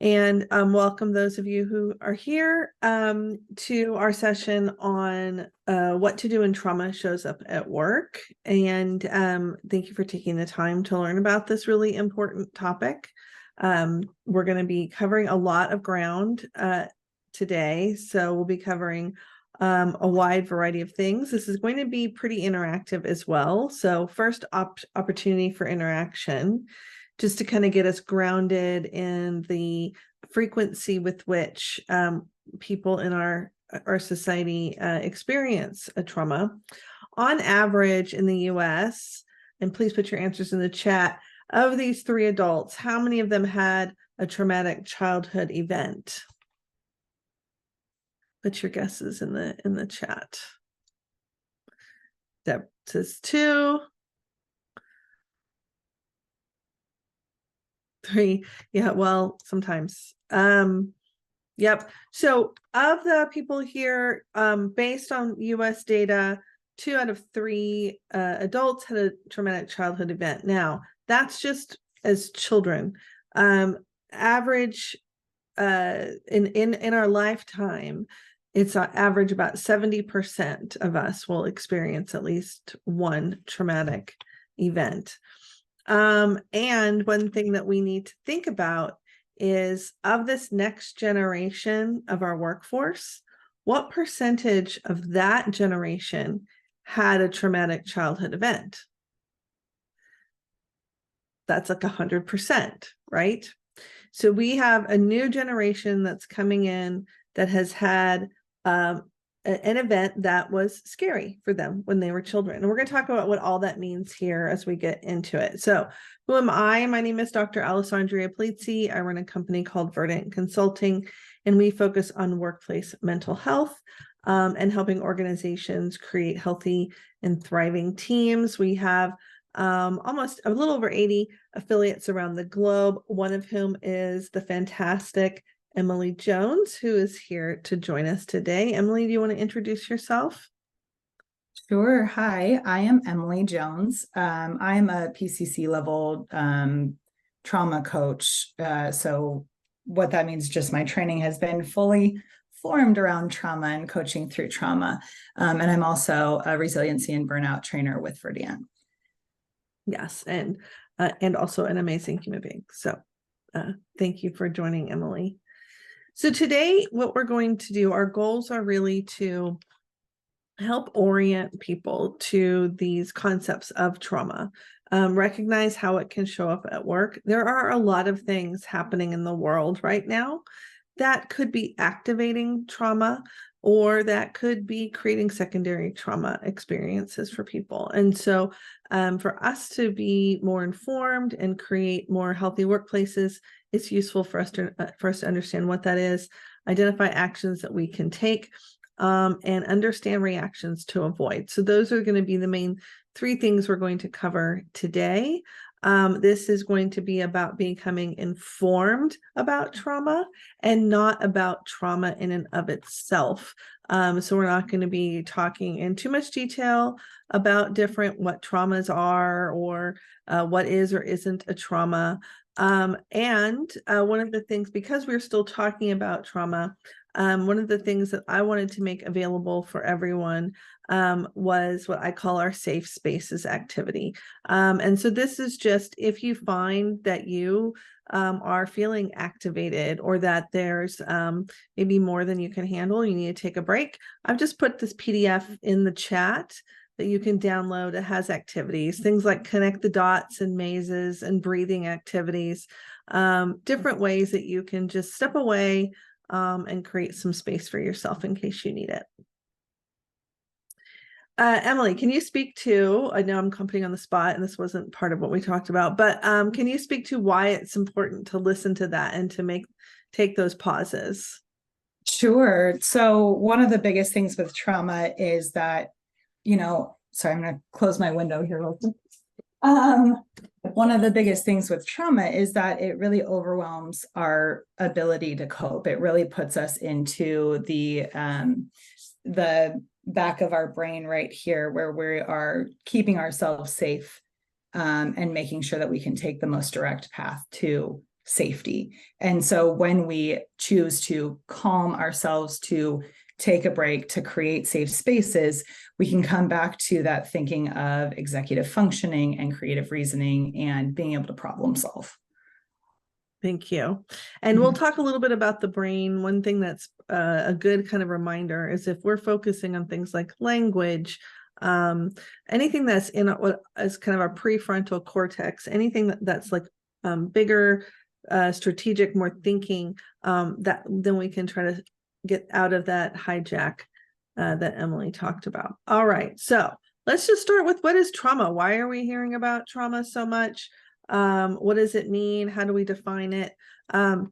And welcome those of you who are here to our session on what to do when trauma shows up at work. And thank you for taking the time to learn about this really important topic. We're going to be covering a lot of ground today. So we'll be covering a wide variety of things. This is going to be pretty interactive as well. So first opportunity for interaction, just to kind of get us grounded in the frequency with which people in our society experience a trauma. On average in the US, and please put your answers in the chat, of these 3 adults, how many of them had a traumatic childhood event? Put your guesses in the chat. Deb says 2. 3. Yeah, well, sometimes. Yep. So of the people here, based on US data, 2 out of 3 adults had a traumatic childhood event. Now, that's just as children. Average in our lifetime, it's on average about 70% of us will experience at least one traumatic event. And one thing that we need to think about is, of this next generation of our workforce, what percentage of that generation had a traumatic childhood event? That's like 100%, right? So we have a new generation that's coming in that has had an event that was scary for them when they were children. And we're going to talk about what all that means here as we get into it. So who am I? My name is Dr. Alessandria Plizzi. I run a company called Verdant Consulting, and we focus on workplace mental health and helping organizations create healthy and thriving teams. We have almost a little over 80 affiliates around the globe, one of whom is the fantastic Emily Jones, who is here to join us today. Emily, do you want to introduce yourself? Sure. Hi, I am Emily Jones. I'm a PCC level trauma coach. So what that means, just my training has been fully formed around trauma and coaching through trauma. And I'm also a resiliency and burnout trainer with Verdant. Yes, and also an amazing human being. So thank you for joining, Emily. So today, what we're going to do, our goals are really to help orient people to these concepts of trauma, recognize how it can show up at work. There are a lot of things happening in the world right now that could be activating trauma, or that could be creating secondary trauma experiences for people. And so for us to be more informed and create more healthy workplaces, it's useful for us to understand what that is, identify actions that we can take, and understand reactions to avoid. So those are going to be the main 3 things we're going to cover today. This is going to be about becoming informed about trauma and not about trauma in and of itself. So we're not going to be talking in too much detail about what traumas are, or what is or isn't a trauma. And one of the things, because we're still talking about trauma, one of the things that I wanted to make available for everyone was what I call our safe spaces activity. And so this is just, if you find that you are feeling activated, or that there's maybe more than you can handle, you need to take a break. I've just put this PDF in the chat that you can download. It has activities, things like connect the dots and mazes and breathing activities, different ways that you can just step away and create some space for yourself in case you need it. Emily, can you speak to, I know I'm putting on the spot and this wasn't part of what we talked about, but can you speak to why it's important to listen to that and to take those pauses? Sure. So one of the biggest things with trauma is that, sorry, I'm going to close my window here real quick. One of the biggest things with trauma is that it really overwhelms our ability to cope. It really puts us into the back of our brain right here, where we are keeping ourselves safe and making sure that we can take the most direct path to safety. And so when we choose to calm ourselves, to take a break, to create safe spaces, we can come back to that thinking of executive functioning and creative reasoning and being able to problem solve. Thank you. And we'll talk a little bit about the brain. One thing that's a good kind of reminder is if we're focusing on things like language, anything that's in what is kind of our prefrontal cortex, anything that's like bigger, strategic, more thinking, that then we can try to get out of that hijack that Emily talked about. All right, so let's just start with, what is trauma? Why are we hearing about trauma so much? What does it mean? How do we define it? And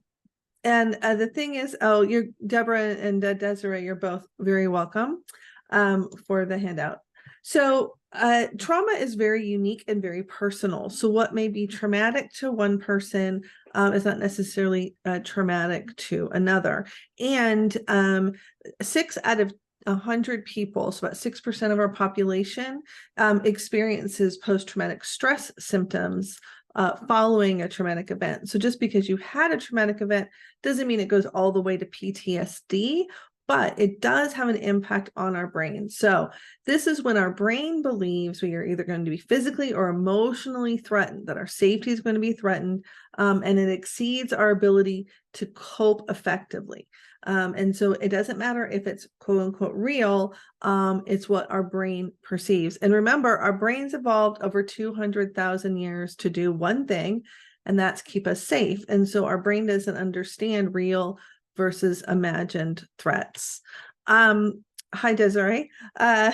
the thing is, you're Deborah and Desiree, you're both very welcome for the handout. So trauma is very unique and very personal. So what may be traumatic to one person is not necessarily traumatic to another. And 6 out of 100 people, so about 6% of our population, experiences post-traumatic stress symptoms following a traumatic event. So just because you had a traumatic event doesn't mean it goes all the way to PTSD, but it does have an impact on our brain. So this is when our brain believes we are either going to be physically or emotionally threatened, that our safety is going to be threatened, and it exceeds our ability to cope effectively. And so it doesn't matter if it's quote unquote real, it's what our brain perceives. And remember, our brains evolved over 200,000 years to do one thing, and that's keep us safe. And so our brain doesn't understand real versus imagined threats. Hi, Desiree. So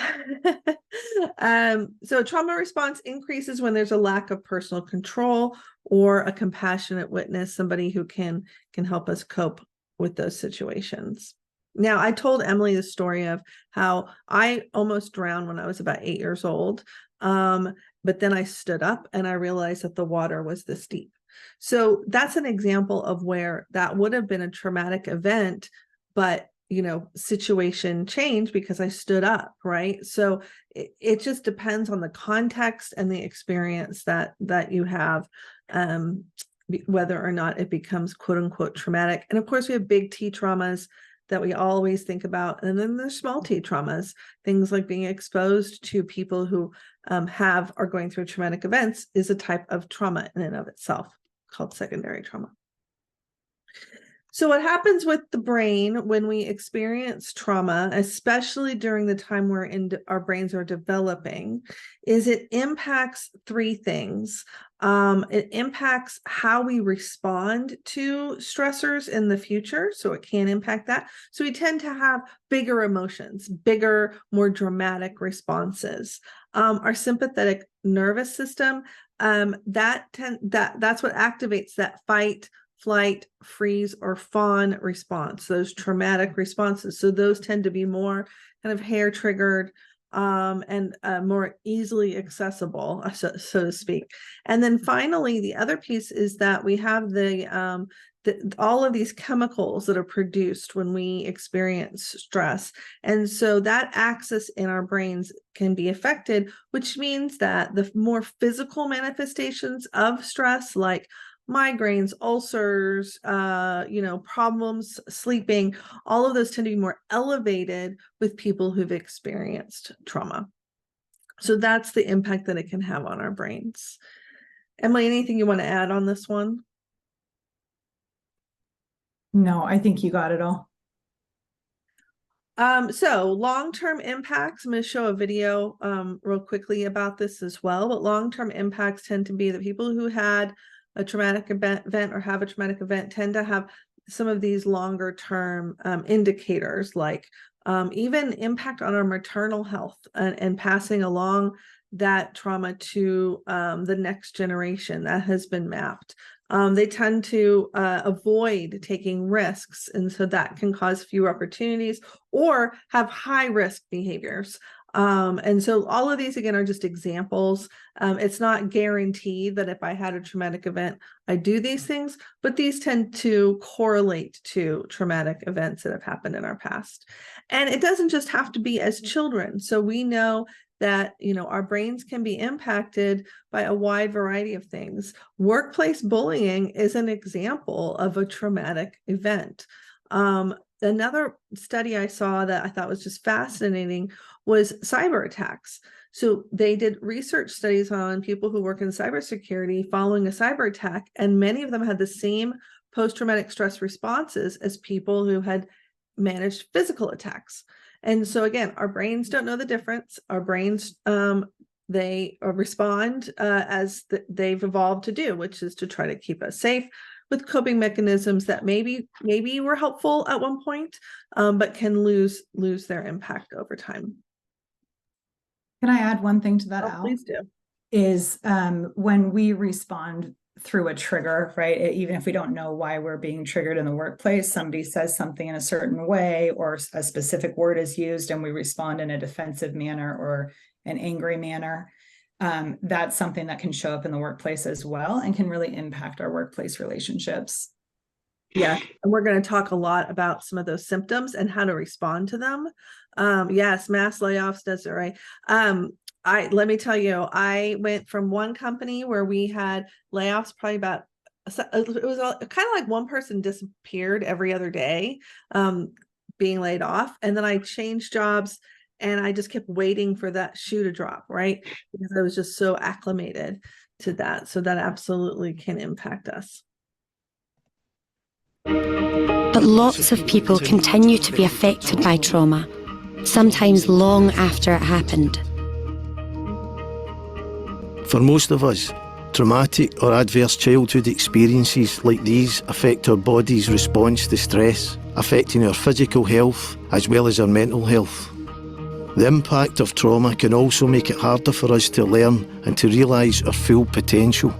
trauma response increases when there's a lack of personal control or a compassionate witness, somebody who can help us cope with those situations. Now, I told Emily the story of how I almost drowned when I was about 8 years old. But then I stood up and I realized that the water was this deep. So that's an example of where that would have been a traumatic event, but situation changed because I stood up, right? So it just depends on the context and the experience that you have, whether or not it becomes quote unquote traumatic. And of course, we have big T traumas that we always think about. And then there's small T traumas, things like being exposed to people who are going through traumatic events is a type of trauma in and of itself, called secondary trauma. So what happens with the brain when we experience trauma, especially during the time our brains are developing, is it impacts 3 things. It impacts how we respond to stressors in the future. So it can impact that. So we tend to have bigger emotions, bigger, more dramatic responses. Our sympathetic nervous system, that's what activates that fight, flight, freeze, or fawn response, those traumatic responses. So those tend to be more kind of hair triggered and more easily accessible, so to speak. And then finally, the other piece is that we have all of these chemicals that are produced when we experience stress. And so that axis in our brains can be affected, which means that the more physical manifestations of stress, like migraines, ulcers, problems sleeping, all of those tend to be more elevated with people who've experienced trauma. So that's the impact that it can have on our brains. Emily, anything you want to add on this one? No, I think you got it all. So long-term impacts, I'm going to show a video real quickly about this as well, but long-term impacts tend to be that people who had a traumatic event or have a traumatic event tend to have some of these longer term indicators, like even impact on our maternal health and passing along that trauma to the next generation. That has been mapped. They tend to avoid taking risks, and so that can cause fewer opportunities or have high risk behaviors. And so all of these, again, are just examples. It's not guaranteed that if I had a traumatic event, I do these things, but these tend to correlate to traumatic events that have happened in our past. And it doesn't just have to be as children. So we know that, our brains can be impacted by a wide variety of things. Workplace bullying is an example of a traumatic event. Another study I saw that I thought was just fascinating was cyber attacks. So they did research studies on people who work in cybersecurity following a cyber attack, and many of them had the same post-traumatic stress responses as people who had managed physical attacks. And so again, our brains don't know the difference. Our brains, they respond as they've evolved to do, which is to try to keep us safe with coping mechanisms that maybe were helpful at one point, but can lose their impact over time. Can I add one thing to that, Al? Please do. Is when we respond through a trigger, right? Even if we don't know why we're being triggered in the workplace, somebody says something in a certain way or a specific word is used and we respond in a defensive manner or an angry manner. That's something that can show up in the workplace as well and can really impact our workplace relationships. Yeah, and we're going to talk a lot about some of those symptoms and how to respond to them. Yes, mass layoffs does it right. Let me tell you, I went from one company where we had layoffs probably about, it was kind of like one person disappeared every other day, being laid off. And then I changed jobs and I just kept waiting for that shoe to drop, right? Because I was just so acclimated to that. So that absolutely can impact us. But lots of people continue to be affected by trauma, sometimes long after it happened. For most of us, traumatic or adverse childhood experiences like these affect our body's response to stress, affecting our physical health as well as our mental health. The impact of trauma can also make it harder for us to learn and to realise our full potential.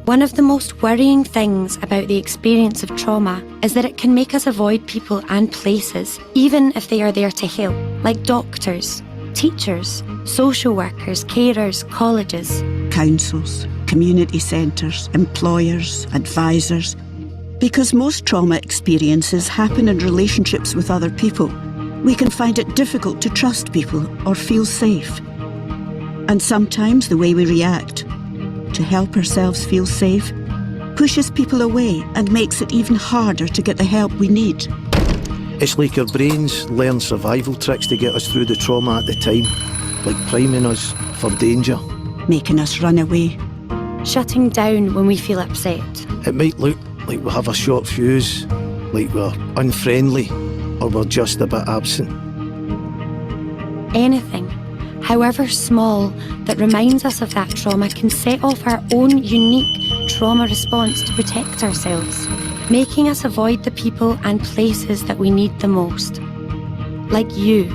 One of the most worrying things about the experience of trauma is that it can make us avoid people and places, even if they are there to help, like doctors, teachers, social workers, carers, colleges, councils, community centres, employers, advisors. Because most trauma experiences happen in relationships with other people, we can find it difficult to trust people or feel safe. And sometimes the way we react to help ourselves feel safe pushes people away and makes it even harder to get the help we need. It's like our brains learn survival tricks to get us through the trauma at the time, like priming us for danger. Making us run away. shutting down when we feel upset. It might look like we have a short fuse, like we're unfriendly, or we're just a bit absent. Anything, however small, that reminds us of that trauma can set off our own unique trauma response to protect ourselves, making us avoid the people and places that we need the most. Like you.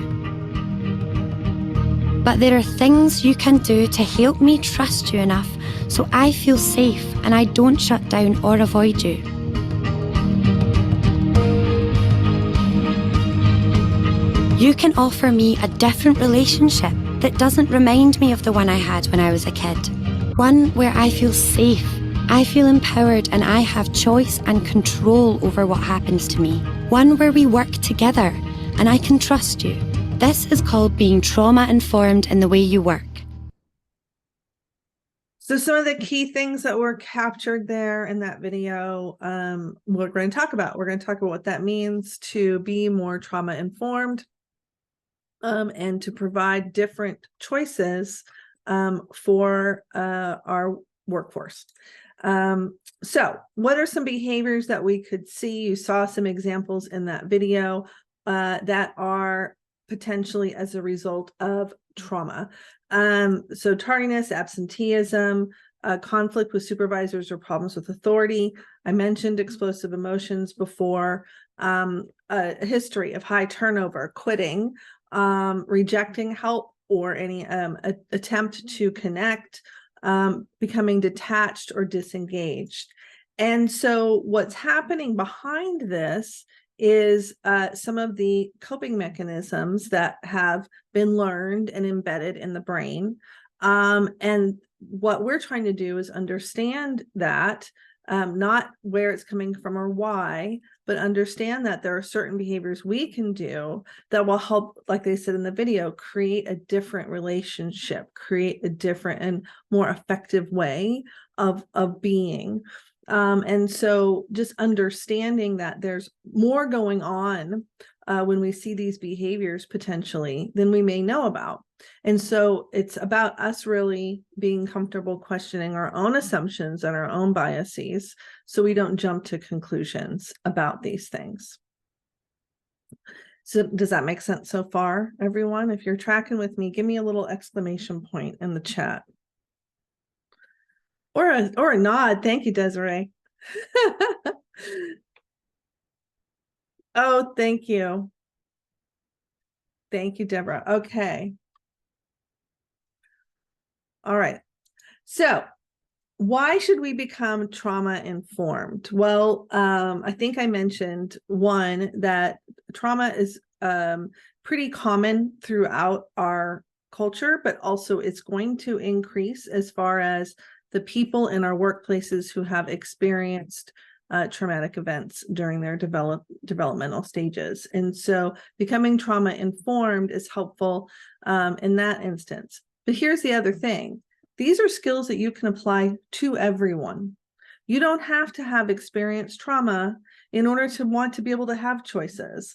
But there are things you can do to help me trust you enough so I feel safe and I don't shut down or avoid you. You can offer me a different relationship that doesn't remind me of the one I had when I was a kid. One where I feel safe, I feel empowered, and I have choice and control over what happens to me. One where we work together and I can trust you. This is called being trauma-informed in the way you work. So some of the key things that were captured there in that video, we're going to talk about. We're going to talk about what that means to be more trauma-informed, and to provide different choices for our workforce. So what are some behaviors that we could see? You saw some examples in that video that are potentially as a result of trauma. So tardiness, absenteeism, conflict with supervisors or problems with authority. I mentioned explosive emotions before, a history of high turnover, quitting, rejecting help or any attempt to connect, becoming detached or disengaged. And so what's happening behind this is some of the coping mechanisms that have been learned and embedded in the brain. And what we're trying to do is understand that, not where it's coming from or why, but understand that there are certain behaviors we can do that will help, like they said in the video, create a different relationship, create a different and more effective way of being. And so just understanding that there's more going on when we see these behaviors potentially than we may know about. And so it's about us really being comfortable questioning our own assumptions and our own biases so we don't jump to conclusions about these things. So does that make sense so far, everyone? If you're tracking with me, give me a little exclamation point in the chat. Or a nod. Thank you, Desiree. Oh, thank you. Thank you, Deborah. Okay. All right. So why should we become trauma informed? Well, I think I mentioned one, that trauma is pretty common throughout our culture, but also it's going to increase as far as the people in our workplaces who have experienced traumatic events during their developmental stages. And so becoming trauma informed is helpful in that instance. But here's the other thing. These are skills that you can apply to everyone. You don't have to have experienced trauma in order to want to be able to have choices,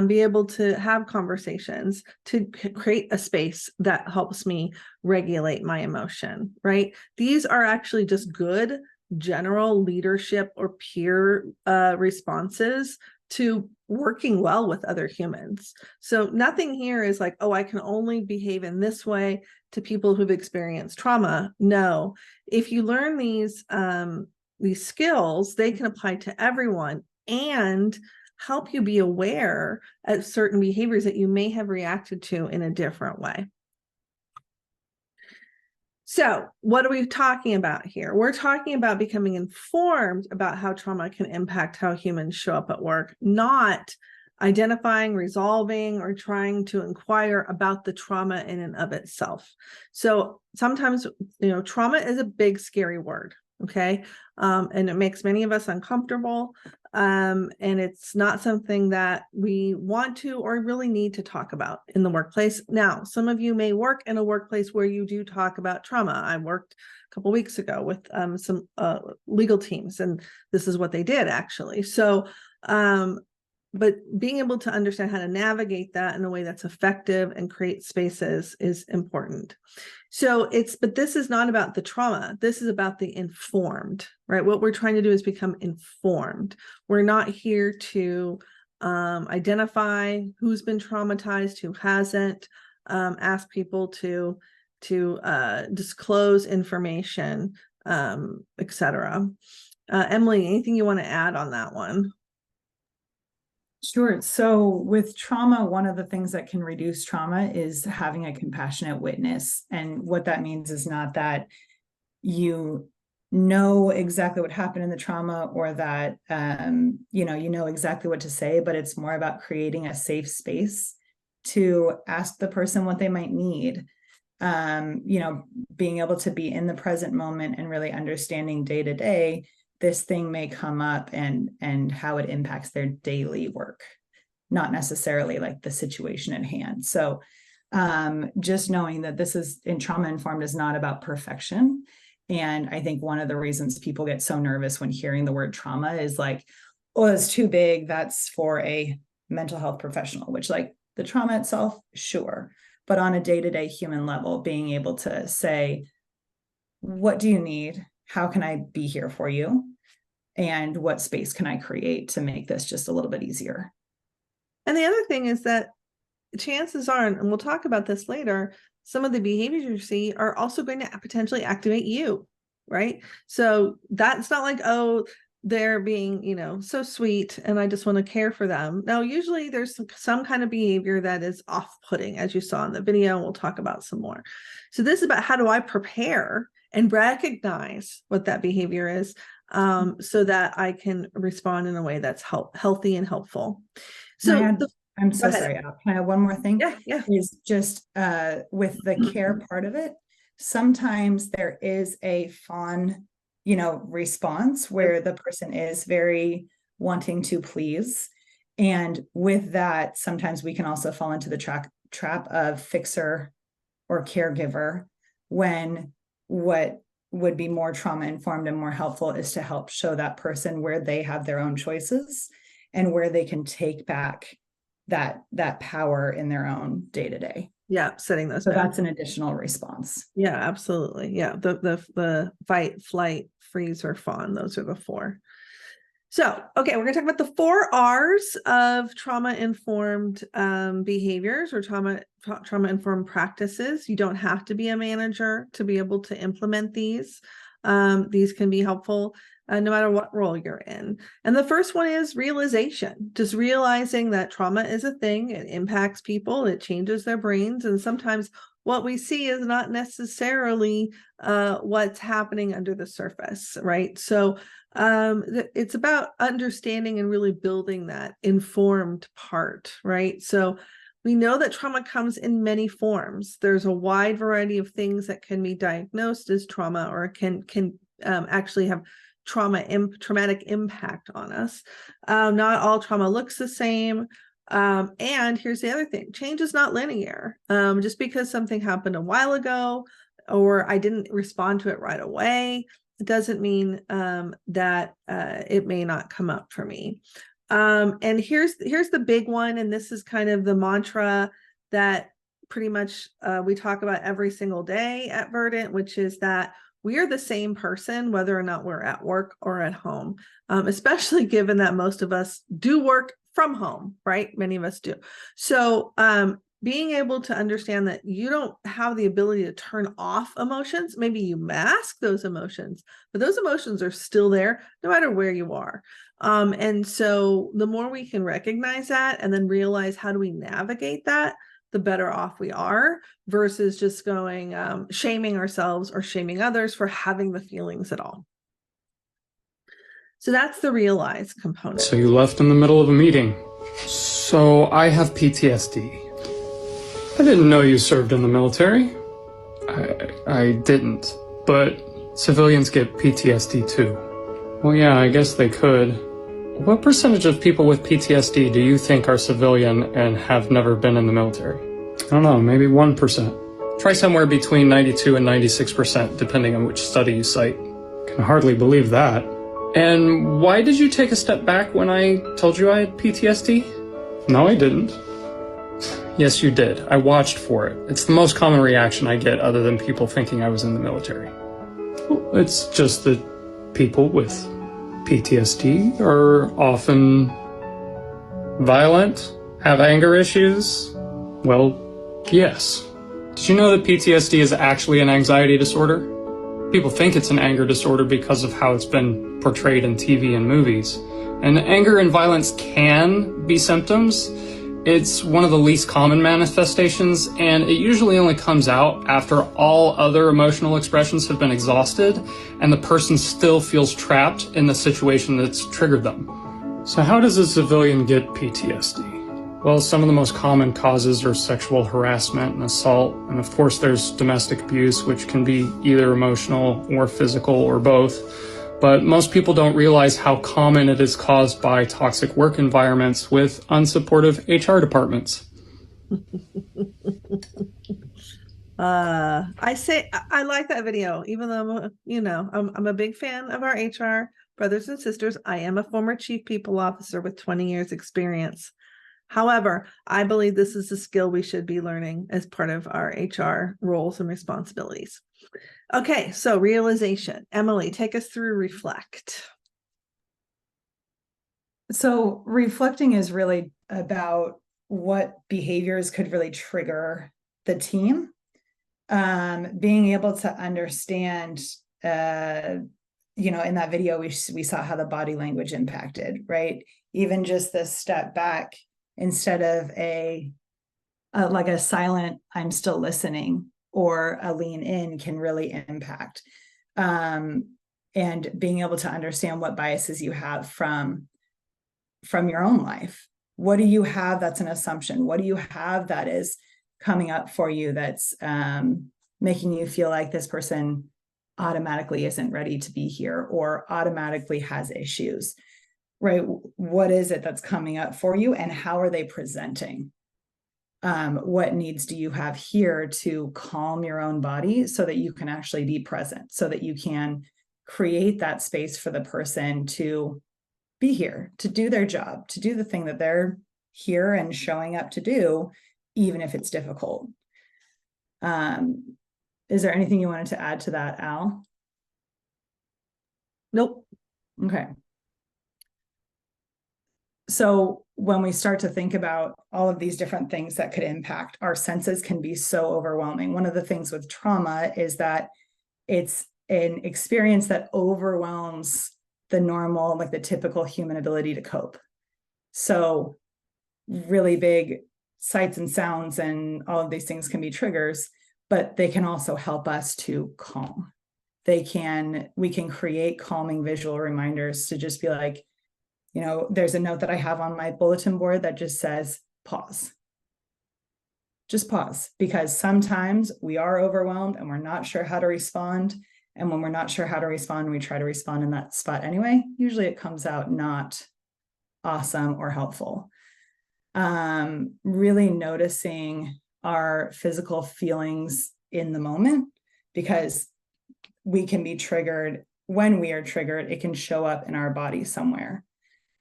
be able to have conversations, to create a space that helps me regulate my emotion, right? These are actually just good general leadership or peer responses to working well with other humans. So nothing here is like, oh, I can only behave in this way to people who've experienced trauma. No, if you learn these skills, they can apply to everyone and help you be aware of certain behaviors that you may have reacted to in a different way. So what are we talking about here? We're talking about becoming informed about how trauma can impact how humans show up at work, not identifying, resolving, or trying to inquire about the trauma in and of itself. So sometimes, trauma is a big, scary word, okay? And it makes many of us uncomfortable. And it's not something that we want to or really need to talk about in the workplace. Now, some of you may work in a workplace where you do talk about trauma. I worked a couple of weeks ago with some legal teams, and this is what they did actually. So, but being able to understand how to navigate that in a way that's effective and create spaces is important. So but this is not about the trauma. This is about the informed, right? What we're trying to do is become informed. We're not here to identify who's been traumatized, who hasn't, ask people to disclose information, etc. Emily, anything you want to add on that one? Sure. So with trauma, one of the things that can reduce trauma is having a compassionate witness. And what that means is not that you know exactly what happened in the trauma or that, you know exactly what to say, but it's more about creating a safe space to ask the person what they might need. Being able to be in the present moment and really understanding day to day, this thing may come up and how it impacts their daily work, not necessarily like the situation at hand. So just knowing that this is in trauma informed is not about perfection. And I think one of the reasons people get so nervous when hearing the word trauma is like, oh, it's too big. That's for a mental health professional, which like the trauma itself, sure. But on a day-to-day human level, being able to say, what do you need? How can I be here for you? And what space can I create to make this just a little bit easier? And the other thing is that chances are, and we'll talk about this later, some of the behaviors you see are also going to potentially activate you, right? So that's not like, oh, they're being, so sweet and I just want to care for them. Now, usually there's some kind of behavior that is off-putting, as you saw in the video, and we'll talk about some more. So this is about how do I prepare and recognize what that behavior is, so that I can respond in a way that's healthy and helpful. Can I So add- I'm so ahead. sorry. Can I add one more thing? yeah. Is just with the care part of it, sometimes there is a fawn, response where the person is very wanting to please. And with that, sometimes we can also fall into the trap of fixer or caregiver, when what would be more trauma informed and more helpful is to help show that person where they have their own choices and where they can take back that power in their own day-to-day. Yeah, setting those So boundaries. that's an additional response. Yeah, absolutely. Yeah, the fight, flight, freeze, or fawn. Those are the 4. So, okay, we're going to talk about the 4 R's of trauma-informed behaviors or trauma-informed practices. You don't have to be a manager to be able to implement these. These can be helpful no matter what role you're in. And the first one is realization, just realizing that trauma is a thing. It impacts people, it changes their brains, and sometimes what we see is not necessarily what's happening under the surface, right? So it's about understanding and really building that informed part, right? So we know that trauma comes in many forms. There's a wide variety of things that can be diagnosed as trauma, or can actually have traumatic impact on us. Not all trauma looks the same. And here's the other thing: change is not linear. Just because something happened a while ago, or I didn't respond to it right away, it doesn't mean that it may not come up for me. And here's the big one, and this is kind of the mantra that pretty much we talk about every single day at Verdant, which is that we are the same person whether or not we're at work or at home, especially given that most of us do work from home, right? Many of us do. So being able to understand that you don't have the ability to turn off emotions, maybe you mask those emotions, but those emotions are still there no matter where you are. And so the more we can recognize that and then realize how do we navigate that, the better off we are, versus just going shaming ourselves or shaming others for having the feelings at all. So that's the realize component. So you left in the middle of a meeting. So I have PTSD. I didn't know you served in the military. I didn't, but civilians get PTSD too. Well, yeah, I guess they could. What percentage of people with PTSD do you think are civilian and have never been in the military? I don't know, maybe 1%. Try somewhere between 92 and 96%, depending on which study you cite. Can hardly believe that. And why did you take a step back when I told you I had PTSD? No, I didn't. Yes, you did. I watched for it. It's the most common reaction I get other than people thinking I was in the military. Well, it's just that people with PTSD are often violent, have anger issues. Well, yes. Did you know that PTSD is actually an anxiety disorder? People think it's an anger disorder because of how it's been portrayed in TV and movies. And anger and violence can be symptoms. It's one of the least common manifestations, and it usually only comes out after all other emotional expressions have been exhausted and the person still feels trapped in the situation that's triggered them. So how does a civilian get PTSD? Well, some of the most common causes are sexual harassment and assault, and of course there's domestic abuse, which can be either emotional or physical or both. But most people don't realize how common it is caused by toxic work environments with unsupportive HR departments. I like that video, even though I'm a big fan of our HR brothers and sisters. I am a former chief people officer with 20 years experience. However, I believe this is a skill we should be learning as part of our HR roles and responsibilities. Okay, so realization. Emily, take us through reflect. So reflecting is really about what behaviors could really trigger the team. Being able to understand, in that video, we saw how the body language impacted, right? Even just this step back, instead of like a silent, I'm still listening, or a lean in, can really impact. and being able to understand what biases you have from your own life. What do you have that's an assumption? What do you have that is coming up for you that's making you feel like this person automatically isn't ready to be here or automatically has issues, right? What is it that's coming up for you, and how are they presenting? What needs do you have here to calm your own body so that you can actually be present, so that you can create that space for the person to be here, to do their job, to do the thing that they're here and showing up to do, even if it's difficult. Is there anything you wanted to add to that, Al? Nope. Okay. So when we start to think about all of these different things that could impact our senses, can be so overwhelming. One of the things with trauma is that it's an experience that overwhelms the normal, like the typical human ability to cope. So really big sights and sounds and all of these things can be triggers, but they can also help us to calm. We can create calming visual reminders to just be like, there's a note that I have on my bulletin board that just says, pause. Just pause, because sometimes we are overwhelmed and we're not sure how to respond. And when we're not sure how to respond, we try to respond in that spot anyway. Usually it comes out not awesome or helpful. Really noticing our physical feelings in the moment, because we can be triggered. When we are triggered, it can show up in our body somewhere.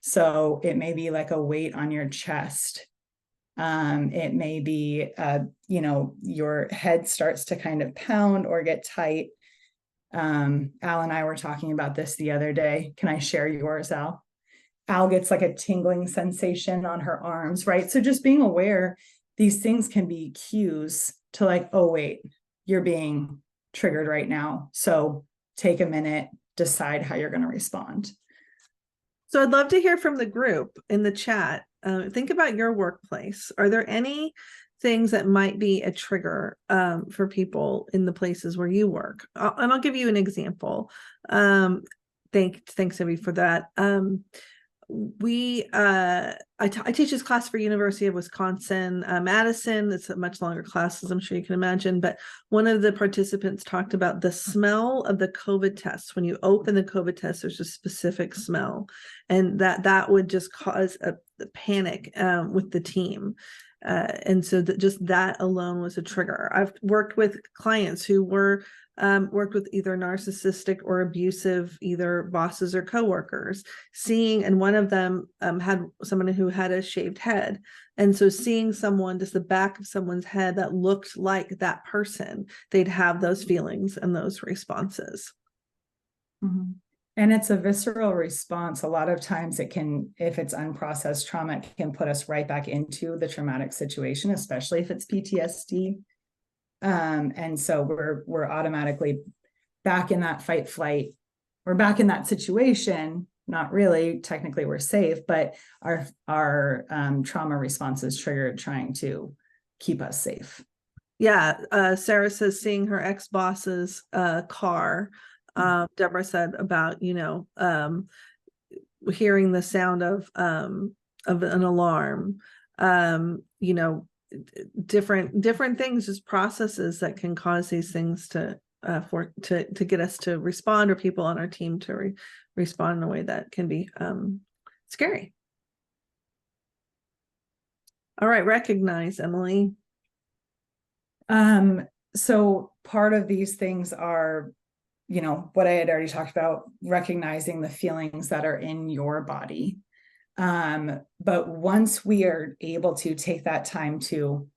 So it may be like a weight on your chest. It may be, your head starts to kind of pound or get tight. Al and I were talking about this the other day. Can I share yours, Al? Al gets like a tingling sensation on her arms, right? So just being aware, these things can be cues to like, oh, wait, you're being triggered right now. So take a minute, decide how you're going to respond. So I'd love to hear from the group in the chat. Think about your workplace. Are there any things that might be a trigger for people in the places where you work? And I'll give you an example. Thanks, Abby, for that. I teach this class for University of Wisconsin, Madison. It's a much longer class, as I'm sure you can imagine, but one of the participants talked about the smell of the COVID test. When you open the COVID test, there's a specific smell, and that would just cause a panic with the team. And so just that alone was a trigger. I've worked with clients who were worked with either narcissistic or abusive, either bosses or coworkers, and one of them had someone who had a shaved head. And so seeing someone, just the back of someone's head that looked like that person, they'd have those feelings and those responses. Mm-hmm. And it's a visceral response. A lot of times it can, if it's unprocessed trauma, it can put us right back into the traumatic situation, especially if it's PTSD. And so we're automatically back in that fight flight. We're back in that situation. Not really, technically we're safe, but our trauma response is triggered trying to keep us safe. Yeah. Sarah says seeing her ex-boss's car. Deborah said about, hearing the sound of an alarm, different things, just processes that can cause these things to get us to respond, or people on our team to respond in a way that can be scary. All right, recognize, Emily. So part of these things are, what I had already talked about, recognizing the feelings that are in your body. But once we are able to take that time to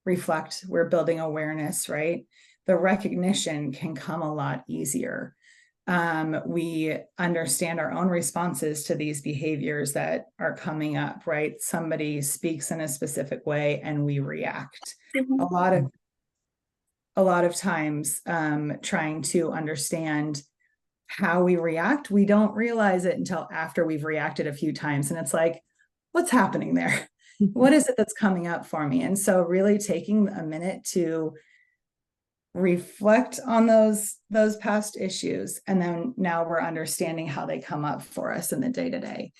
reflect, we're building awareness, right? The recognition can come a lot easier. We understand our own responses to these behaviors that are coming up, right? Somebody speaks in a specific way and we react. Mm-hmm. A lot of times, trying to understand how we react, we don't realize it until after we've reacted a few times. And it's like, what's happening there? What is it that's coming up for me? And so really taking a minute to reflect on those past issues, and then now we're understanding how they come up for us in the day-to-day.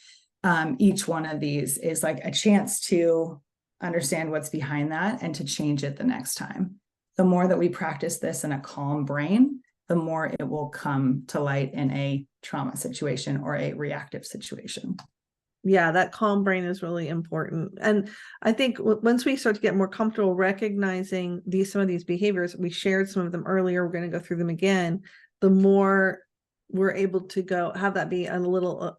Each one of these is like a chance to understand what's behind that and to change it the next time. The more that we practice this in a calm brain, the more it will come to light in a trauma situation or a reactive situation. Yeah, that calm brain is really important. And I think once we start to get more comfortable recognizing some of these behaviors, we shared some of them earlier, we're going to go through them again, the more we're able to have that be a little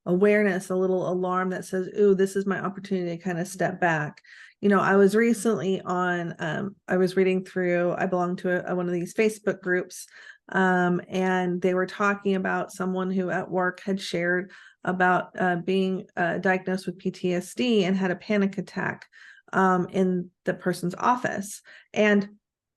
awareness, a little alarm that says, ooh, this is my opportunity to kind of step back. I was recently I was reading through, I belong to one of these Facebook groups, and they were talking about someone who at work had shared about being diagnosed with PTSD and had a panic attack in the person's office. And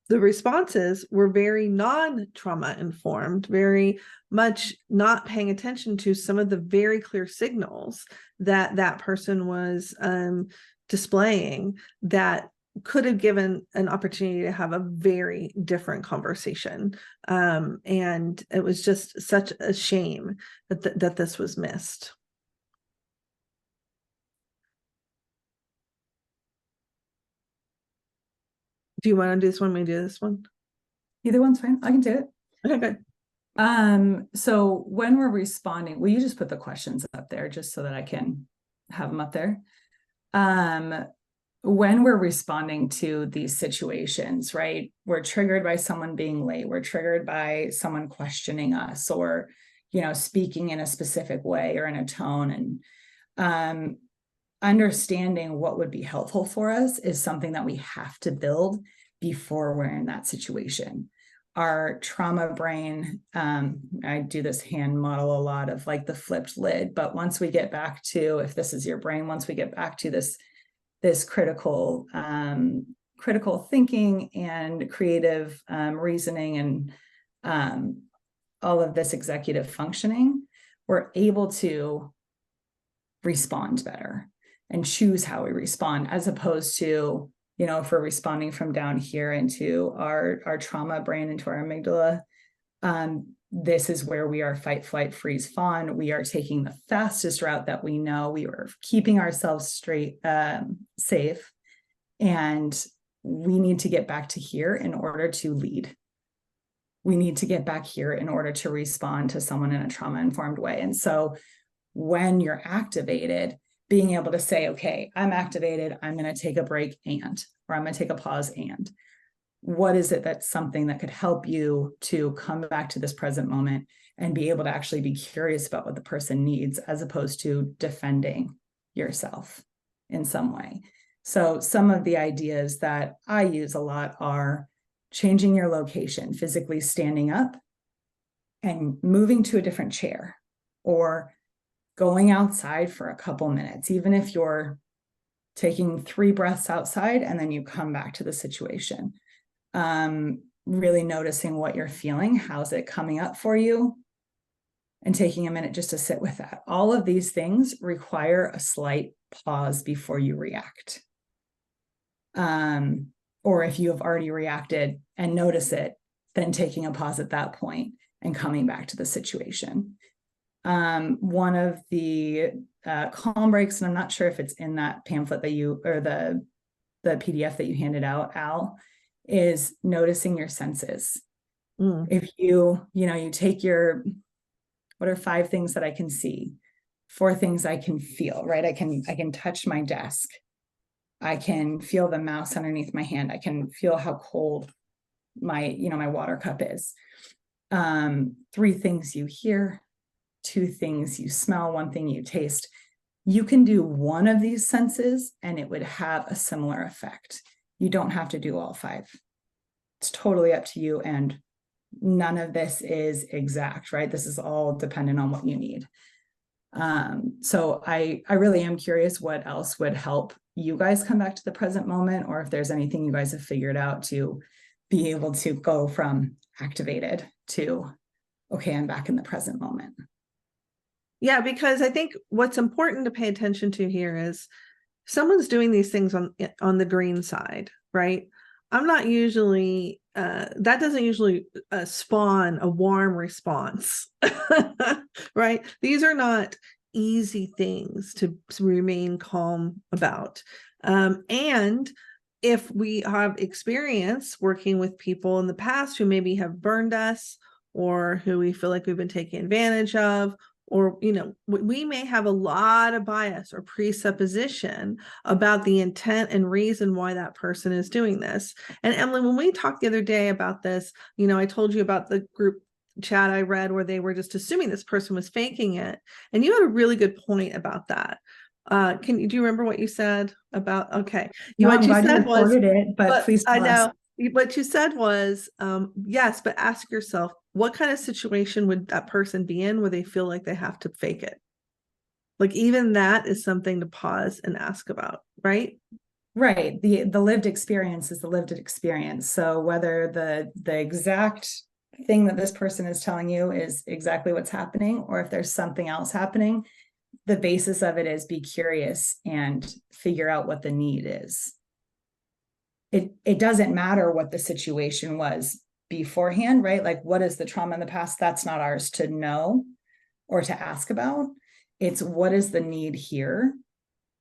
the responses were very non-trauma informed, very much not paying attention to some of the very clear signals that person was displaying that could have given an opportunity to have a very different conversation. And it was just such a shame that this was missed. Do you want to do this one? We do this one? Either one's fine. I can do it. Okay, good. So when we're responding, will you just put the questions up there just so that I can have them up there? When we're responding to these situations, right? We're triggered by someone being late. We're triggered by someone questioning us or, speaking in a specific way or in a tone. And understanding what would be helpful for us is something that we have to build before we're in that situation. Our trauma brain, I do this hand model a lot of like the flipped lid, but once we get back to, if this is your brain, once we get back to this critical thinking and creative reasoning and all of this executive functioning, we're able to respond better and choose how we respond, as opposed to, if we're responding from down here into our trauma brain, into our amygdala, this is where we are fight, flight, freeze, fawn. We are taking the fastest route that we know. We are keeping ourselves safe. And we need to get back to here in order to lead. We need to get back here in order to respond to someone in a trauma-informed way. And so when you're activated, being able to say, okay, I'm activated, I'm going to take a break or I'm going to take a pause and. What is it that's something that could help you to come back to this present moment and be able to actually be curious about what the person needs, as opposed to defending yourself in some way? So some of the ideas that I use a lot are changing your location, physically standing up and moving to a different chair, or going outside for a couple minutes, even if you're taking 3 breaths outside and then you come back to the situation. Really noticing what you're feeling, how's it coming up for you, and taking a minute just to sit with that. All of these things require a slight pause before you react. Or if you have already reacted and notice it, then taking a pause at that point and coming back to the situation. One of the calm breaks, and I'm not sure if it's in that pamphlet that or the PDF that you handed out, Al, is noticing your senses. If you take what are 5 things that I can see, 4 things I can feel, right? I can touch my desk. I can feel the mouse underneath my hand. I can feel how cold my water cup is. 3 things you hear, 2 things you smell, 1 thing you taste. You can do one of these senses and it would have a similar effect. You don't have to do all 5. It's totally up to you. And none of this is exact, right? This is all dependent on what you need. So I really am curious what else would help you guys come back to the present moment, or if there's anything you guys have figured out to be able to go from activated to, okay, I'm back in the present moment. Yeah, because I think what's important to pay attention to here is someone's doing these things on the green side, right? I'm not usually, that doesn't usually spawn a warm response, right? These are not easy things to remain calm about. And if we have experience working with people in the past who maybe have burned us, or who we feel like we've been taken advantage of, or, you know, we may have a lot of bias or presupposition about the intent and reason why that person is doing this. And Emily, when we talked the other day about this, you know, I told you about the group chat I read where they were just assuming this person was faking it. And you had a really good point about that. Do you remember what you said about, okay. No, What I'm you glad said you was, reported it, but please I tell us. know what you said was, yes, but ask yourself, what kind of situation would that person be in where they feel like they have to fake it? Like, even that is something to pause and ask about, right? Right. The lived experience is the lived experience. So whether the exact thing that this person is telling you is exactly what's happening, or if there's something else happening, the basis of it is be curious and figure out what the need is. It doesn't matter what the situation was beforehand, right? Like, what is the trauma in the past? That's not ours to know or to ask about. It's what is the need here,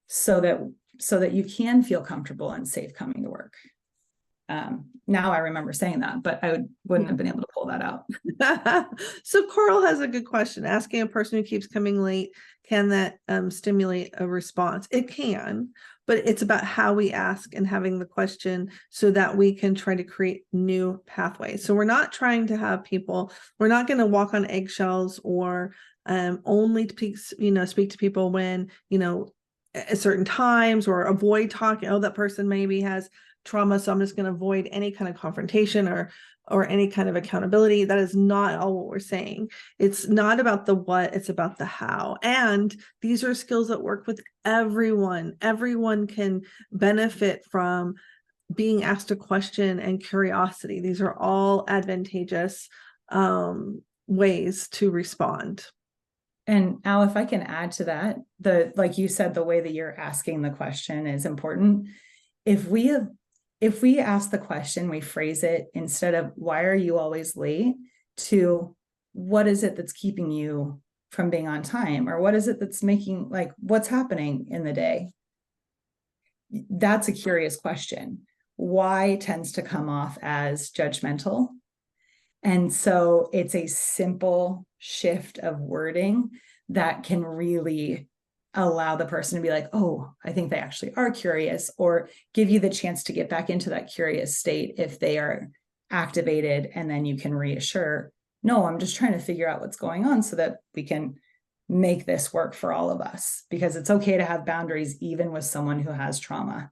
so that you can feel comfortable and safe coming to work. Now I remember saying that, but I wouldn't have been able to pull that out. So Coral has a good question. Asking a person who keeps coming late, can that stimulate a response? It can, but it's about how we ask and having the question so that we can try to create new pathways. So we're not trying to have people, we're not going to walk on eggshells or only speak to people when, at certain times, or avoid talking. Oh, that person maybe has trauma, so I'm just going to avoid any kind of confrontation or any kind of accountability. That is not all what we're saying. It's not about the what, it's about the how. And these are skills that work with everyone. Everyone can benefit from being asked a question and curiosity. These are all advantageous ways to respond. And Al, if I can add to that, like you said, the way that you're asking the question is important. If we ask the question, we phrase it instead of why are you always late, to what is it that's keeping you from being on time, or what is it that's making, like, what's happening in the day? That's a curious question. Why tends to come off as judgmental. And so it's a simple shift of wording that can really allow the person to be like, oh, I think they actually are curious, or give you the chance to get back into that curious state if they are activated. And then you can reassure, no, I'm just trying to figure out what's going on so that we can make this work for all of us, because it's okay to have boundaries even with someone who has trauma.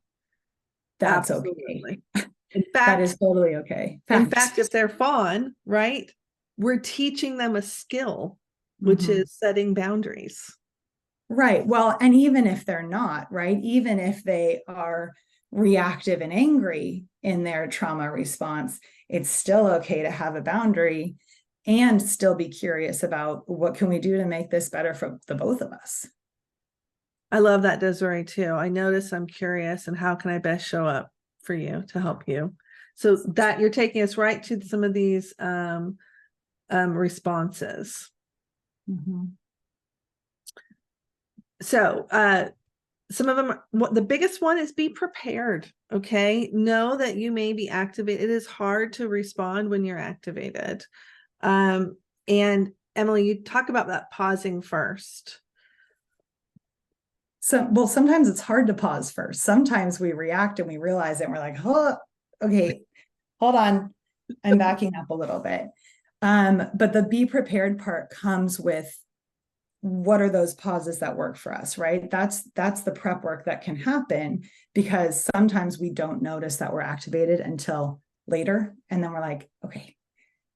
That's Absolutely. okay. In fact, that is totally okay. In fact, if they're fawn, right, we're teaching them a skill, which is setting boundaries. Right. Well, and even if they're not, right, even if they are reactive and angry in their trauma response, it's still okay to have a boundary and still be curious about what can we do to make this better for the both of us. I love that, Desiree, too. I notice I'm curious, and how can I best show up for you to help you? So that you're taking us right to some of these responses. So some of them, the biggest one is be prepared. Okay. Know that you may be activated. It is hard to respond when you're activated. And Emily, you talk about that pausing first. Well, sometimes it's hard to pause first. Sometimes we react and we realize it and we're like, oh, okay, hold on. I'm backing up a little bit. But the be prepared part comes with, what are those pauses that work for us, right? That's the prep work that can happen, because sometimes we don't notice that we're activated until later. And then we're like, okay,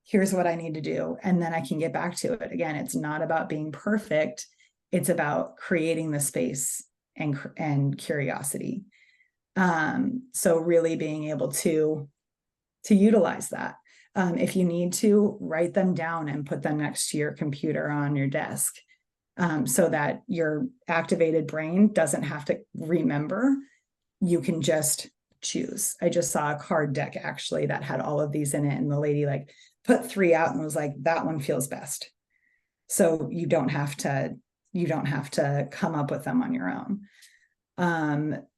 here's what I need to do. And then I can get back to it. Again, it's not about being perfect. It's about creating the space and curiosity. So really being able to utilize that. If you need to, write them down and put them next to your computer on your desk, so that your activated brain doesn't have to remember. You can just choose. I just saw a card deck actually that had all of these in it, and the lady like put 3 out and was like, that one feels best. So you don't have to come up with them on your own.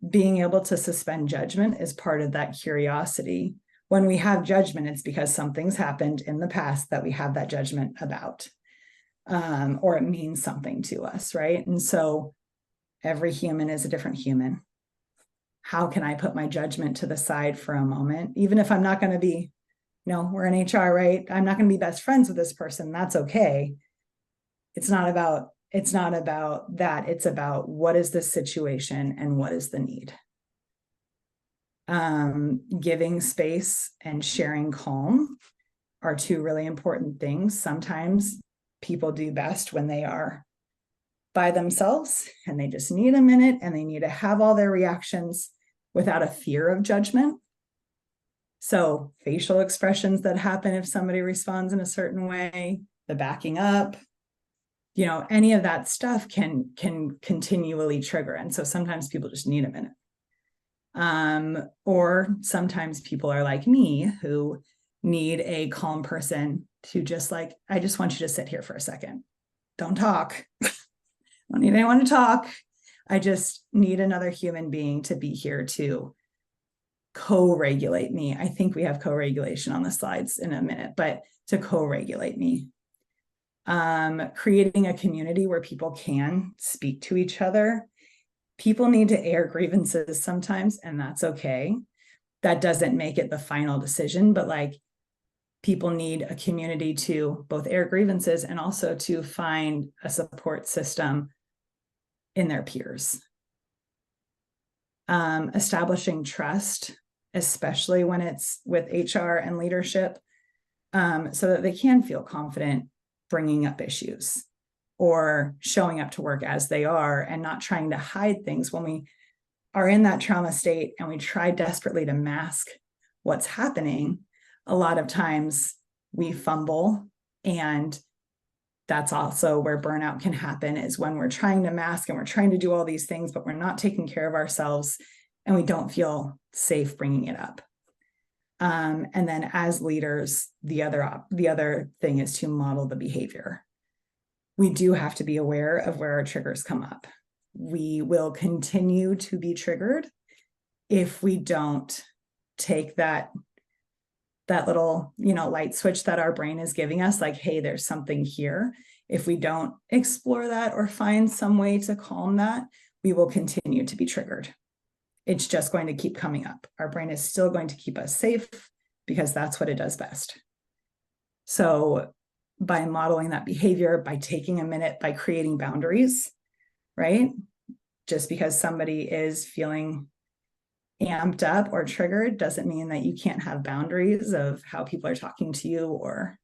Being able to suspend judgment is part of that curiosity. When we have judgment, it's because something's happened in the past that we have that judgment about, or it means something to us, right? And so every human is a different human. How can I put my judgment to the side for a moment? Even if I'm not going to be, we're in HR, right? I'm not going to be best friends with this person. That's okay. It's not about that. It's about what is the situation and what is the need. Giving space and sharing calm are 2 really important things. Sometimes people do best when they are by themselves and they just need a minute and they need to have all their reactions without a fear of judgment. So facial expressions that happen if somebody responds in a certain way, the backing up, any of that stuff can continually trigger. And so sometimes people just need a minute. Or sometimes people are like me who need a calm person to just like, I just want you to sit here for a second. Don't talk. I don't need anyone to talk. I just need another human being to be here to co-regulate me. I think we have co-regulation on the slides in a minute, but to co-regulate me. Creating a community where people can speak to each other. People need to air grievances sometimes, and that's okay. That doesn't make it the final decision, but like people need a community to both air grievances and also to find a support system in their peers. Establishing trust, especially when it's with HR and leadership, so that they can feel confident bringing up issues or showing up to work as they are and not trying to hide things. When we are in that trauma state and we try desperately to mask what's happening, a lot of times we fumble, and that's also where burnout can happen, is when we're trying to mask and we're trying to do all these things, but we're not taking care of ourselves and we don't feel safe bringing it up. And then as leaders, the other thing is to model the behavior. We do have to be aware of where our triggers come up. We will continue to be triggered if we don't take that little, light switch that our brain is giving us, like, hey, there's something here. If we don't explore that or find some way to calm that, we will continue to be triggered. It's just going to keep coming up. Our brain is still going to keep us safe because that's what it does best. So by modeling that behavior, by taking a minute, by creating boundaries, right? Just because somebody is feeling amped up or triggered doesn't mean that you can't have boundaries of how people are talking to you or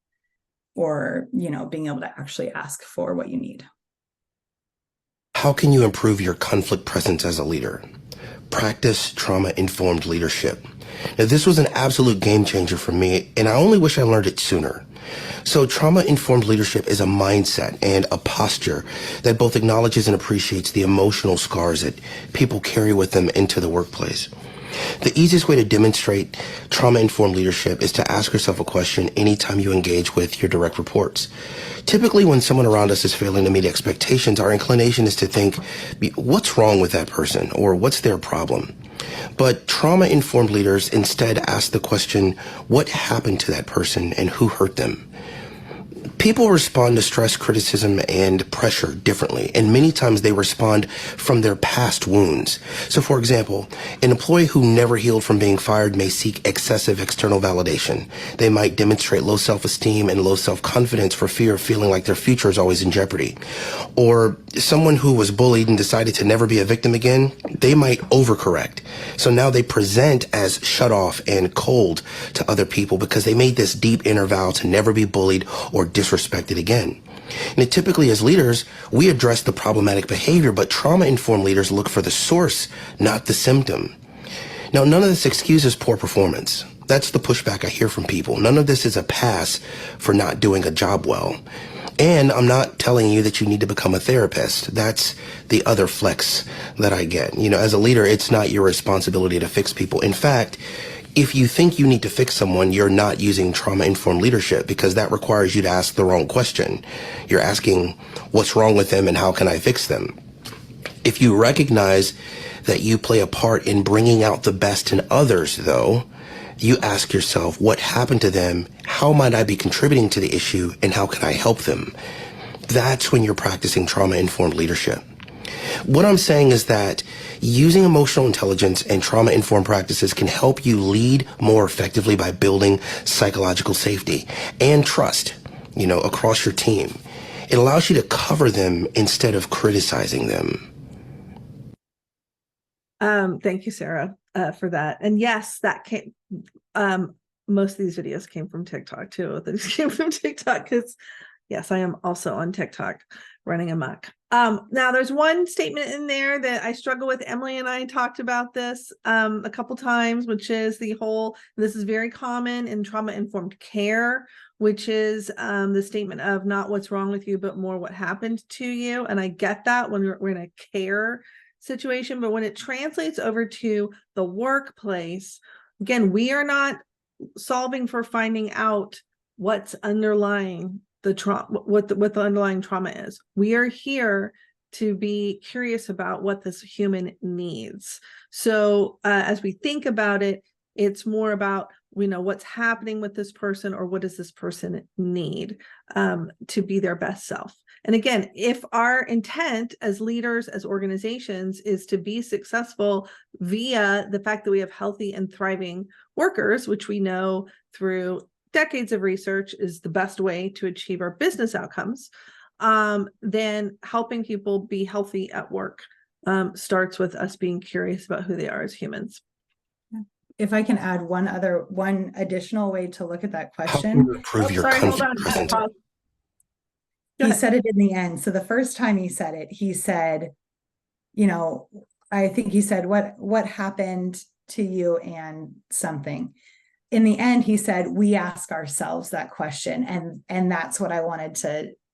being able to actually ask for what you need. How can you improve your conflict presence as a leader? Practice trauma-informed leadership. Now, this was an absolute game changer for me, and I only wish I learned it sooner. So trauma-informed leadership is a mindset and a posture that both acknowledges and appreciates the emotional scars that people carry with them into the workplace. The easiest way to demonstrate trauma-informed leadership is to ask yourself a question anytime you engage with your direct reports. Typically, when someone around us is failing to meet expectations, our inclination is to think, what's wrong with that person, or what's their problem? But trauma-informed leaders instead ask the question, what happened to that person and who hurt them? People respond to stress, criticism, and pressure differently, and many times they respond from their past wounds. So, for example, an employee who never healed from being fired may seek excessive external validation. They might demonstrate low self-esteem and low self-confidence for fear of feeling like their future is always in jeopardy. Or someone who was bullied and decided to never be a victim again, they might overcorrect. So now they present as shut off and cold to other people because they made this deep inner vow to never be bullied or disrespected again. And typically as leaders, we address the problematic behavior, but trauma-informed leaders look for the source, not the symptom. Now, none of this excuses poor performance. That's the pushback I hear from people. None of this is a pass for not doing a job well. And I'm not telling you that you need to become a therapist. That's the other flex that I get. As a leader, it's not your responsibility to fix people. In fact, if you think you need to fix someone, you're not using trauma-informed leadership, because that requires you to ask the wrong question. You're asking, what's wrong with them and how can I fix them? If you recognize that you play a part in bringing out the best in others, though, you ask yourself, what happened to them? How might I be contributing to the issue? And how can I help them? That's when you're practicing trauma-informed leadership. What I'm saying is that using emotional intelligence and trauma-informed practices can help you lead more effectively by building psychological safety and trust, across your team. It allows you to cover them instead of criticizing them. Thank you, Sarah, for that. And yes, that came, most of these videos came from TikTok too. These came from TikTok because yes, I am also on TikTok running amok. Now there's one statement in there that I struggle with. Emily and I talked about this a couple times, which is this is very common in trauma-informed care, which is the statement of not what's wrong with you, but more what happened to you. And I get that when we're in a care situation, but when it translates over to the workplace, again, we are not solving for finding out what's underlying the trauma, what the underlying trauma is. We are here to be curious about what this human needs. So as we think about it, it's more about, what's happening with this person, or what does this person need to be their best self. And again, if our intent as leaders, as organizations, is to be successful via the fact that we have healthy and thriving workers, which we know through decades of research is the best way to achieve our business outcomes, then helping people be healthy at work starts with us being curious about who they are as humans. If I can add one additional way to look at that How question. can you improve your conflict presence? He said it in the end. So the first time he said it, he said, I think he said, what happened to you and something. In the end, he said, we ask ourselves that question. And that's what I wanted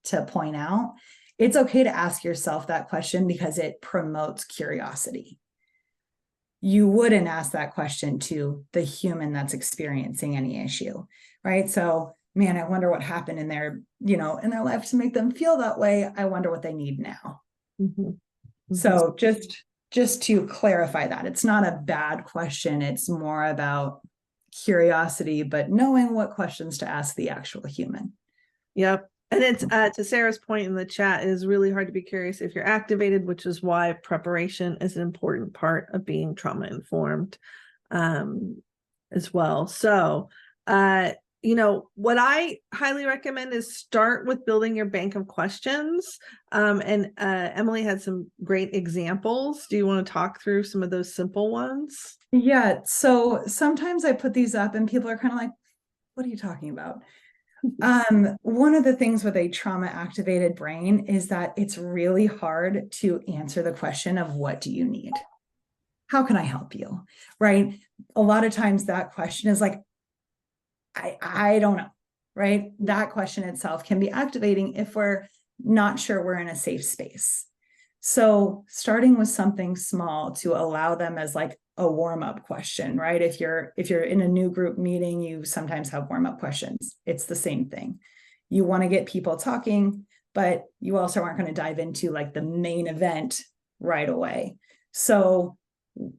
to point out. It's okay to ask yourself that question because it promotes curiosity. You wouldn't ask that question to the human that's experiencing any issue, right? So, man, I wonder what happened in their life to make them feel that way. I wonder what they need now. Mm-hmm. Mm-hmm. So just to clarify that, it's not a bad question. It's more about curiosity, but knowing what questions to ask the actual human. Yep. And it's to Sarah's point in the chat, it is really hard to be curious if you're activated, which is why preparation is an important part of being trauma informed as well. So, what I highly recommend is start with building your bank of questions. And Emily had some great examples. Do you want to talk through some of those simple ones? Yeah. So sometimes I put these up and people are kind of like, what are you talking about? One of the things with a trauma activated brain is that it's really hard to answer the question of what do you need? How can I help you? Right? A lot of times that question is like, I don't know, right? That question itself can be activating if we're not sure we're in a safe space. So starting with something small to allow them as like a warm-up question, right? If you're in a new group meeting, you sometimes have warm-up questions. It's the same thing. You want to get people talking, but you also aren't going to dive into like the main event right away. So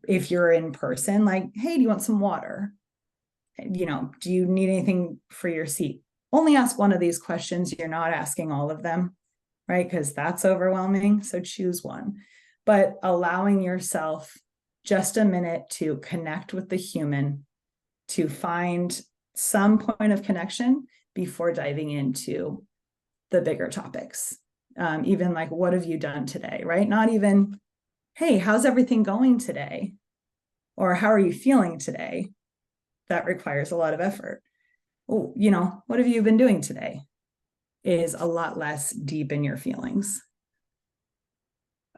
if you're in person, like, hey, do you want some water? Do you need anything for your seat? Only ask one of these questions. You're not asking all of them, right? Because that's overwhelming. So choose one, but allowing yourself just a minute to connect with the human, to find some point of connection before diving into the bigger topics. Even like, what have you done today, right? Not even, hey, how's everything going today? Or how are you feeling today? That requires a lot of effort. Oh, what have you been doing today? Is a lot less deep in your feelings.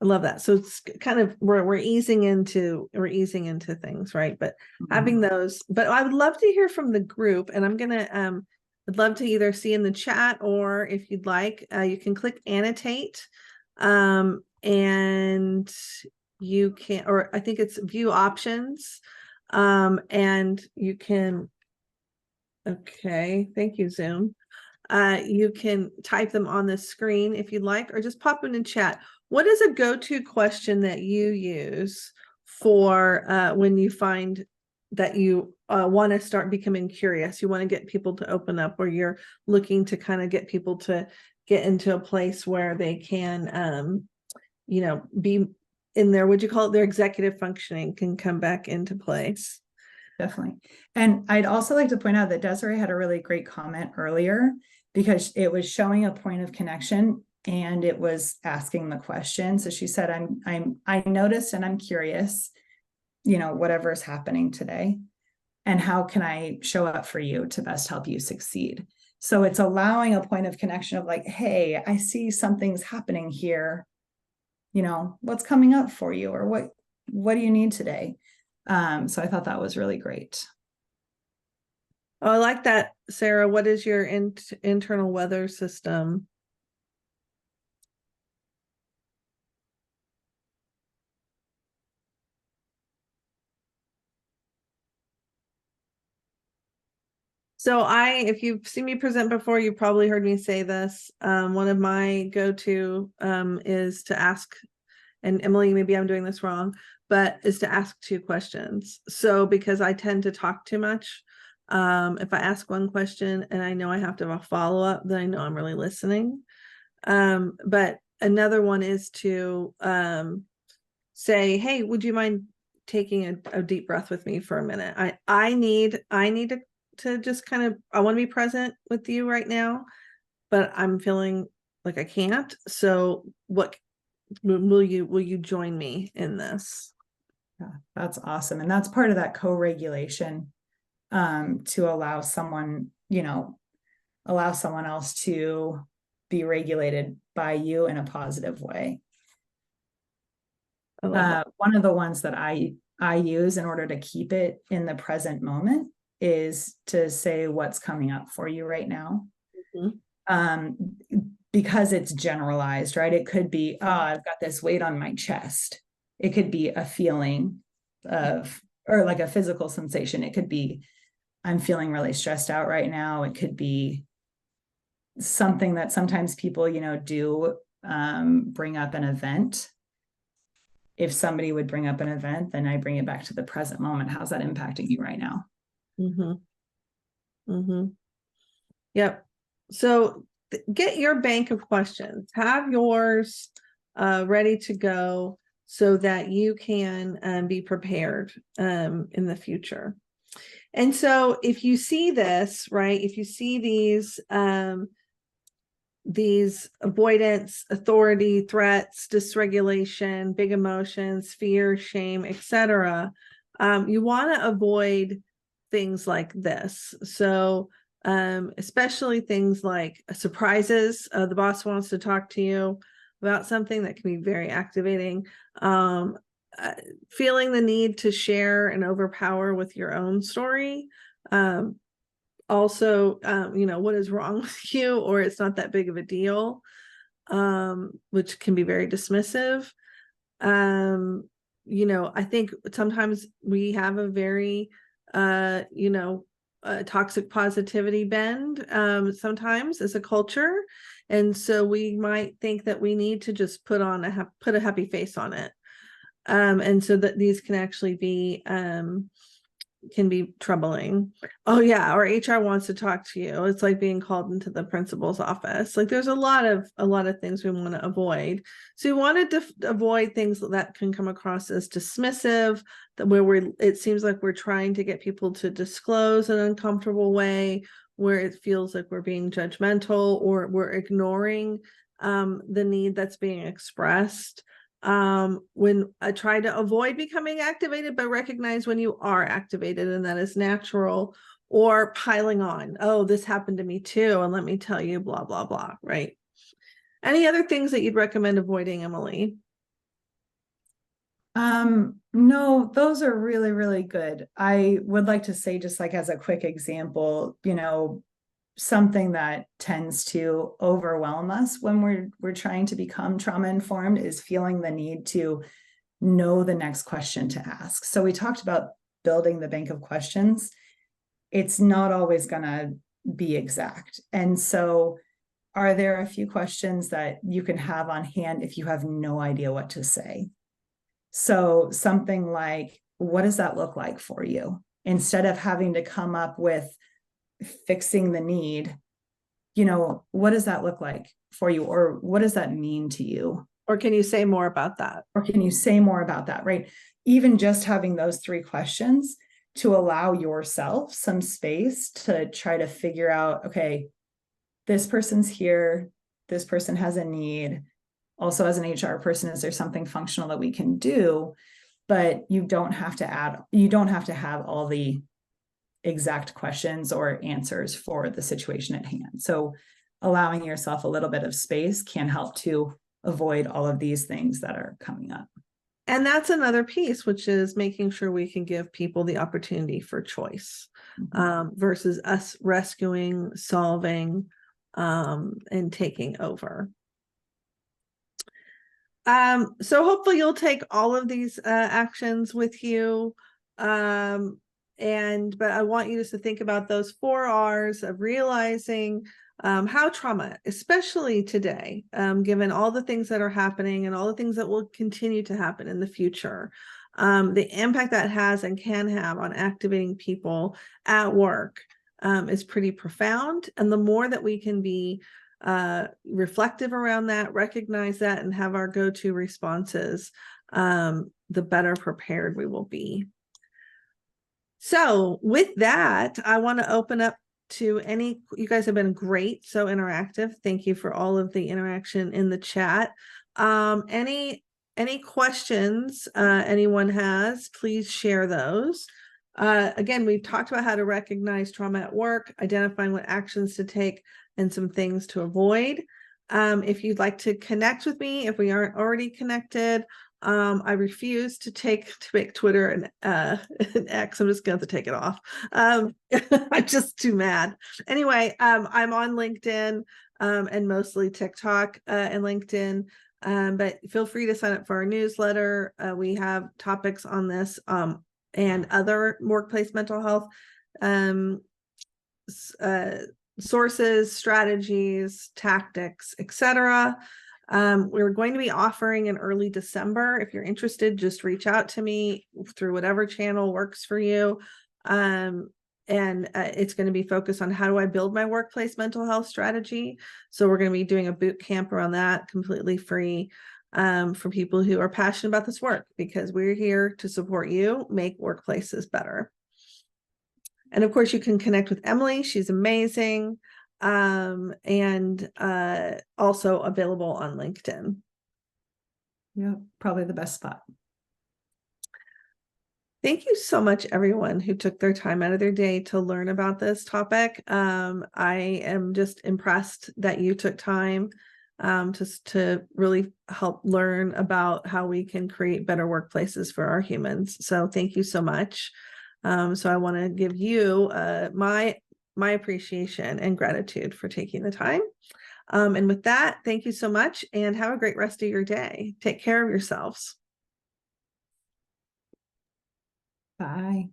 I love that. So it's kind of we're easing into things, right? But having those, but I would love to hear from the group, and I'm gonna I'd love to either see in the chat, or if you'd like, you can click annotate, and you can, or I think it's view options, and you can, okay, thank you, Zoom. You can type them on the screen if you'd like, or just pop them in chat. What is a go-to question that you use for when you find that you want to start becoming curious? You want to get people to open up, or you're looking to kind of get people to get into a place where they can, you know, be in their, would you call it, their executive functioning can come back into place. Definitely. And I'd also like to point out that Desiree had a really great comment earlier, because it was showing a point of connection and it was asking the question. So she said, I noticed and I'm curious, you know, whatever is happening today, and how can I show up for you to best help you succeed? So it's allowing a point of connection of like, hey, I see something's happening here. You know, what's coming up for you, or what do you need today? So I thought that was really great. Oh, I like that, Sarah. What is your internal weather system? So if you've seen me present before, you've probably heard me say this. One of my go-to is to ask, and Emily, maybe I'm doing this wrong, but is to ask 2 questions. So because I tend to talk too much, if I ask one question and I know I have to have a follow-up, then I know I'm really listening. But another one is to say, hey, would you mind taking a deep breath with me for a minute? I need to just kind of, I want to be present with you right now, but I'm feeling like I can't. So what will you join me in this? Yeah, that's awesome. And that's part of that co-regulation, to allow someone, you know, allow someone else to be regulated by you in a positive way. I love that. One of the ones that I use in order to keep it in the present moment is to say what's coming up for you right now. Because it's generalized, right? It could be, oh, I've got this weight on my chest. It could be a feeling of, or like a physical sensation. It could be, I'm feeling really stressed out right now. It could be something that sometimes people, you know, do bring up an event. If somebody would bring up an event, then I bring it back to the present moment. How's that impacting you right now? Yep. So get your bank of questions, have yours ready to go so that you can be prepared in the future. And so if you see this, right, if you see these avoidance, authority, threats, dysregulation, big emotions, fear, shame, etc., you want to avoid things like this. So especially things like surprises. The boss wants to talk to you about something that can be very activating. Feeling the need to share and overpower with your own story. Also, you know, what is wrong with you, or it's not that big of a deal, which can be very dismissive. You know, I think sometimes we have a very, you know, toxic positivity bend sometimes as a culture. And so we might think that we need to just put a happy face on it. And so that these can actually be can be troubling. Oh yeah, or HR wants to talk to you. It's like being called into the principal's office. Like there's a lot of things we want to avoid. So you want to avoid things that can come across as dismissive, that where it seems like we're trying to get people to disclose in an uncomfortable way, where it feels like we're being judgmental or we're ignoring the need that's being expressed. When I try to avoid becoming activated, but recognize when you are activated and that is natural, or piling on, oh, this happened to me too, and let me tell you, blah, blah, blah, right? Any other things that you'd recommend avoiding, Emily? No, those are really, really good. I would like to say, just like as a quick example, you know, something that tends to overwhelm us when we're trying to become trauma informed is feeling the need to know the next question to ask. So we talked about building the bank of questions. It's not always going to be exact. And so are there a few questions that you can have on hand if you have no idea what to say? So something like, what does that look like for you? Instead of having to come up with fixing the need, what does that look like for you? Or what does that mean to you? Or can you say more about that? Or can you say more about that, right? Even just having those 3 questions to allow yourself some space to try to figure out, okay, this person's here, this person has a need. Also, as an HR person, is there something functional that we can do? But you don't have to have all the exact questions or answers for the situation at hand. So allowing yourself a little bit of space can help to avoid all of these things that are coming up. And that's another piece, which is making sure we can give people the opportunity for choice, versus us rescuing, solving, and taking over. So hopefully you'll take all of these actions with you. But I want you just to think about those 4 R's of realizing how trauma, especially today, given all the things that are happening and all the things that will continue to happen in the future, the impact that has and can have on activating people at work is pretty profound. And the more that we can be reflective around that, recognize that, and have our go-to responses, the better prepared we will be. So with that, I want to open up to you guys have been great, so interactive. Thank you for all of the interaction in the chat. Any questions anyone has, please share those. Again, we've talked about how to recognize trauma at work, identifying what actions to take, and some things to avoid. If you'd like to connect with me, if we aren't already connected, I refuse to make Twitter an X. I'm just going to have to take it off. I'm just too mad. Anyway, I'm on LinkedIn and mostly TikTok and LinkedIn. But feel free to sign up for our newsletter. We have topics on this and other workplace mental health sources, strategies, tactics, etc. We're going to be offering in early December. If you're interested, just reach out to me through whatever channel works for you. It's going to be focused on how do I build my workplace mental health strategy. So we're going to be doing a boot camp around that, completely free, for people who are passionate about this work, because we're here to support you make workplaces better. And of course, you can connect with Emily. She's amazing. And also available on LinkedIn. Yeah, probably the best spot. Thank you so much, everyone who took their time out of their day to learn about this topic. I am just impressed that you took time to really help learn about how we can create better workplaces for our humans. So thank you so much. So I want to give you my appreciation and gratitude for taking the time. And with that, thank you so much and have a great rest of your day. Take care of yourselves. Bye.